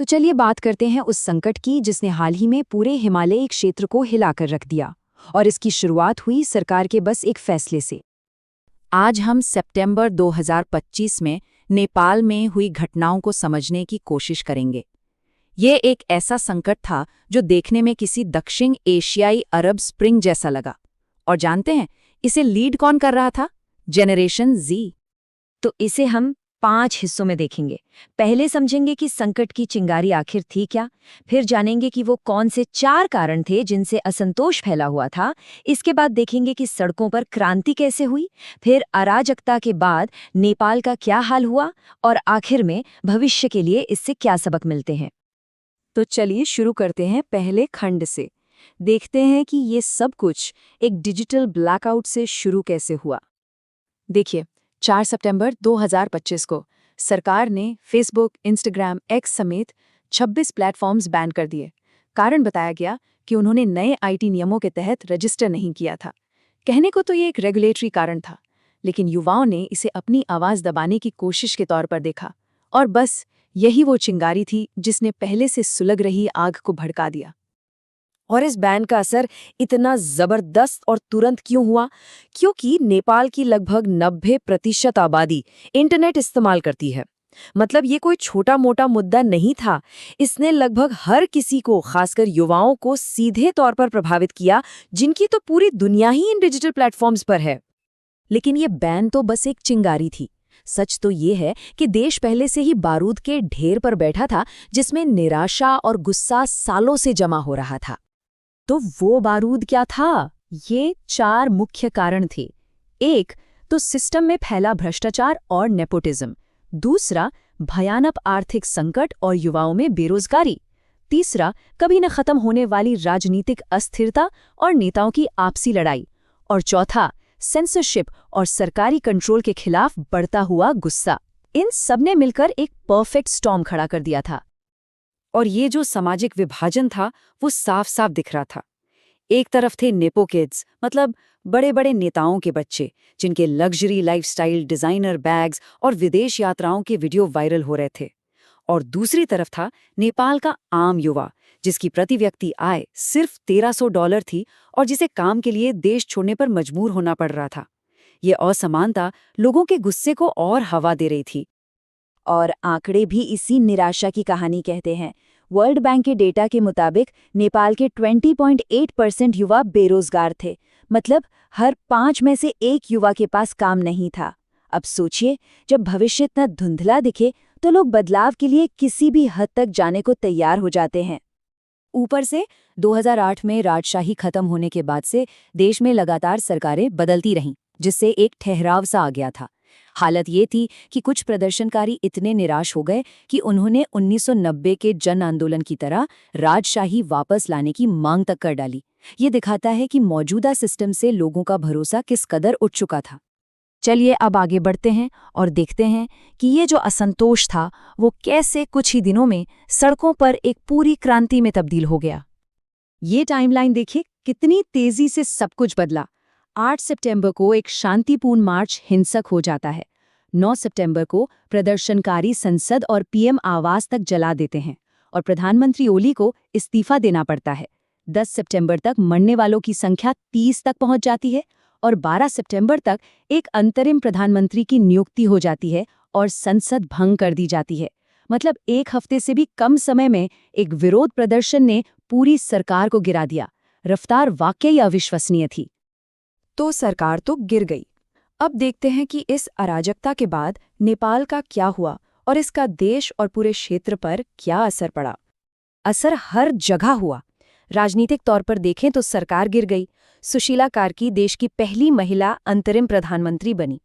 तो चलिए बात करते हैं उस संकट की जिसने हाल ही में पूरे हिमालयी क्षेत्र को हिलाकर रख दिया। और इसकी शुरुआत हुई सरकार के बस एक फैसले से। आज हम सितंबर 2025 में नेपाल में हुई घटनाओं को समझने की कोशिश करेंगे। ये एक ऐसा संकट था जो देखने में किसी दक्षिण एशियाई अरब स्प्रिंग जैसा लगा। और जानते हैं इसे लीड कौन कर रहा था? जेनरेशन जी। तो इसे हम 5 हिस्सों में देखेंगे। पहले समझेंगे कि संकट की चिंगारी आखिर थी क्या, फिर जानेंगे कि वो कौन से 4 कारण थे जिनसे असंतोष फैला हुआ था। इसके बाद देखेंगे कि सड़कों पर क्रांति कैसे हुई, फिर अराजकता के बाद नेपाल का क्या हाल हुआ, और आखिर में भविष्य के लिए इससे क्या सबक मिलते हैं। तो चलिए शुरू करते हैं पहले खंड से। देखते हैं कि ये सब कुछ एक डिजिटल ब्लैकआउट से शुरू कैसे हुआ। देखिए, 4 सितंबर 2025 को सरकार ने फेसबुक, इंस्टाग्राम, एक्स समेत 26 प्लेटफॉर्म्स बैन कर दिए। कारण बताया गया कि उन्होंने नए आईटी नियमों के तहत रजिस्टर नहीं किया था। कहने को तो ये एक रेगुलेटरी कारण था, लेकिन युवाओं ने इसे अपनी आवाज़ दबाने की कोशिश के तौर पर देखा। और बस यही वो चिंगारी थी जिसने पहले से सुलग रही आग को भड़का दिया। और इस बैन का असर इतना जबरदस्त और तुरंत क्यों हुआ? क्योंकि नेपाल की लगभग 90% आबादी इंटरनेट इस्तेमाल करती है। मतलब ये कोई छोटा मोटा मुद्दा नहीं था। इसने लगभग हर किसी को, खासकर युवाओं को, सीधे तौर पर प्रभावित किया, जिनकी तो पूरी दुनिया ही इन डिजिटल प्लेटफॉर्म्स पर है। लेकिन ये बैन तो बस एक चिंगारी थी। सच तो ये है कि देश पहले से ही बारूद के ढेर पर बैठा था, जिसमें निराशा और गुस्सा सालों से जमा हो रहा था। तो वो बारूद क्या था? ये 4 मुख्य कारण थे। एक तो सिस्टम में फैला भ्रष्टाचार और नेपोटिज्म। दूसरा, भयानक आर्थिक संकट और युवाओं में बेरोजगारी। तीसरा, कभी न खत्म होने वाली राजनीतिक अस्थिरता और नेताओं की आपसी लड़ाई। और चौथा, सेंसरशिप और सरकारी कंट्रोल के खिलाफ बढ़ता हुआ गुस्सा। इन सब ने मिलकर एक परफेक्ट स्टॉर्म खड़ा कर दिया था। और ये जो सामाजिक विभाजन था वो साफ साफ दिख रहा था। एक तरफ थे नेपो किड्स, मतलब बड़े बड़े नेताओं के बच्चे, जिनके लग्जरी लाइफस्टाइल, डिजाइनर बैग्स और विदेश यात्राओं के वीडियो वायरल हो रहे थे। और दूसरी तरफ था नेपाल का आम युवा, जिसकी प्रति व्यक्ति आय सिर्फ $1300 थी और जिसे काम के लिए देश छोड़ने पर मजबूर होना पड़ रहा था। ये असमानता लोगों के गुस्से को और हवा दे रही थी। और आंकड़े भी इसी निराशा की कहानी कहते हैं। वर्ल्ड बैंक के डेटा के मुताबिक नेपाल के 20.8% युवा बेरोजगार थे। मतलब हर 5 में से 1 युवा के पास काम नहीं था। अब सोचिए, जब भविष्य इतना धुंधला दिखे तो लोग बदलाव के लिए किसी भी हद तक जाने को तैयार हो जाते हैं। ऊपर से 2008 में राजशाही खत्म होने के बाद से देश में लगातार सरकारें बदलती रहीं, जिससे एक ठहराव सा आ गया था। हालत ये थी कि कुछ प्रदर्शनकारी इतने निराश हो गए कि उन्होंने 1990 के जन आंदोलन की तरह राजशाही वापस लाने की मांग तक कर डाली। ये दिखाता है कि मौजूदा सिस्टम से लोगों का भरोसा किस कदर उठ चुका था। चलिए अब आगे बढ़ते हैं और देखते हैं कि ये जो असंतोष था वो कैसे कुछ ही दिनों में सड़कों पर एक पूरी क्रांति में तब्दील हो गया। ये टाइमलाइन देखिए, कितनी तेजी से सब कुछ बदला। 8 सितंबर को एक शांतिपूर्ण मार्च हिंसक हो जाता है। 9 सितंबर को प्रदर्शनकारी संसद और पीएम आवास तक जला देते हैं और प्रधानमंत्री ओली को इस्तीफा देना पड़ता है। 10 सितंबर तक मरने वालों की संख्या 30 तक पहुंच जाती है और 12 सितंबर तक एक अंतरिम प्रधानमंत्री की नियुक्ति हो जाती है और संसद भंग कर दी जाती है। मतलब 1 हफ्ते से भी कम समय में एक विरोध प्रदर्शन ने पूरी सरकार को गिरा दिया। रफ्तार वाकई अविश्वसनीय थी। तो सरकार तो गिर गई। अब देखते हैं कि इस अराजकता के बाद नेपाल का क्या हुआ और इसका देश और पूरे क्षेत्र पर क्या असर पड़ा। असर हर जगह हुआ। राजनीतिक तौर पर देखें तो सरकार गिर गई। सुशीला कार्की देश की पहली महिला अंतरिम प्रधानमंत्री बनी।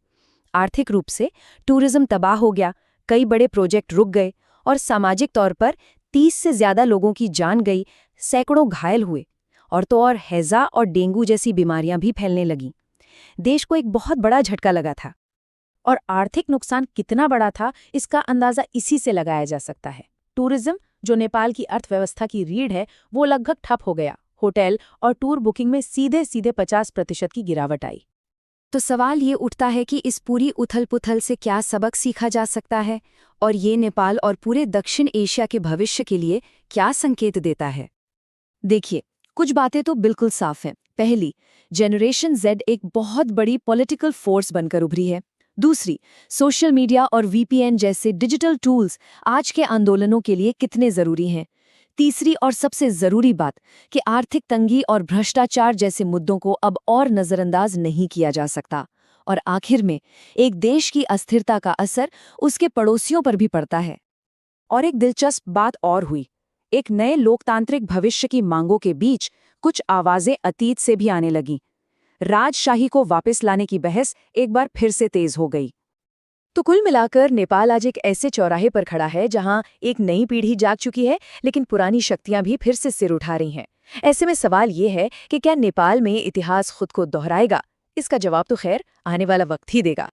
आर्थिक रूप से टूरिज्म तबाह हो गया, कई बड़े प्रोजेक्ट रुक गए और सामाजिक तौर पर 30 से ज्यादा लोगों की जान गई, सैकड़ों घायल हुए। और तो और हैजा और डेंगू जैसी बीमारियां भी फैलने लगीं। देश को एक बहुत बड़ा झटका लगा था। और आर्थिक नुकसान कितना बड़ा था इसका अंदाजा इसी से लगाया जा सकता है। टूरिज्म, जो नेपाल की अर्थव्यवस्था की रीढ़ है, वो लगभग ठप हो गया। होटल और टूर बुकिंग में सीधे 50% की गिरावट आई। तो सवाल ये उठता है कि इस पूरी उथल-पुथल से क्या सबक सीखा जा सकता है और ये नेपाल और पूरे दक्षिण एशिया के भविष्य के लिए क्या संकेत देता है? देखिए, कुछ बातें तो बिल्कुल साफ हैं। पहली, जनरेशन Z एक बहुत बड़ी पॉलिटिकल फोर्स बनकर उभरी है। दूसरी, सोशल मीडिया और VPN जैसे डिजिटल टूल्स आज के आंदोलनों के लिए कितने जरूरी हैं। तीसरी और सबसे जरूरी बात कि आर्थिक तंगी और भ्रष्टाचार जैसे मुद्दों को अब और नजरअंदाज नहीं किया जा सकता। और आखिर में, एक देश की अस्थिरता का असर उसके पड़ोसियों पर भी पड़ता है। और एक दिलचस्प बात और हुई। एक नए लोकतांत्रिक भविष्य की मांगों के बीच कुछ आवाजें अतीत से भी आने लगीं। राजशाही को वापस लाने की बहस एक बार फिर से तेज हो गई। तो कुल मिलाकर नेपाल आज एक ऐसे चौराहे पर खड़ा है जहां एक नई पीढ़ी जाग चुकी है, लेकिन पुरानी शक्तियां भी फिर से सिर उठा रही हैं। ऐसे में सवाल ये है कि क्या नेपाल में इतिहास खुद को दोहराएगा? इसका जवाब तो खैर आने वाला वक्त ही देगा।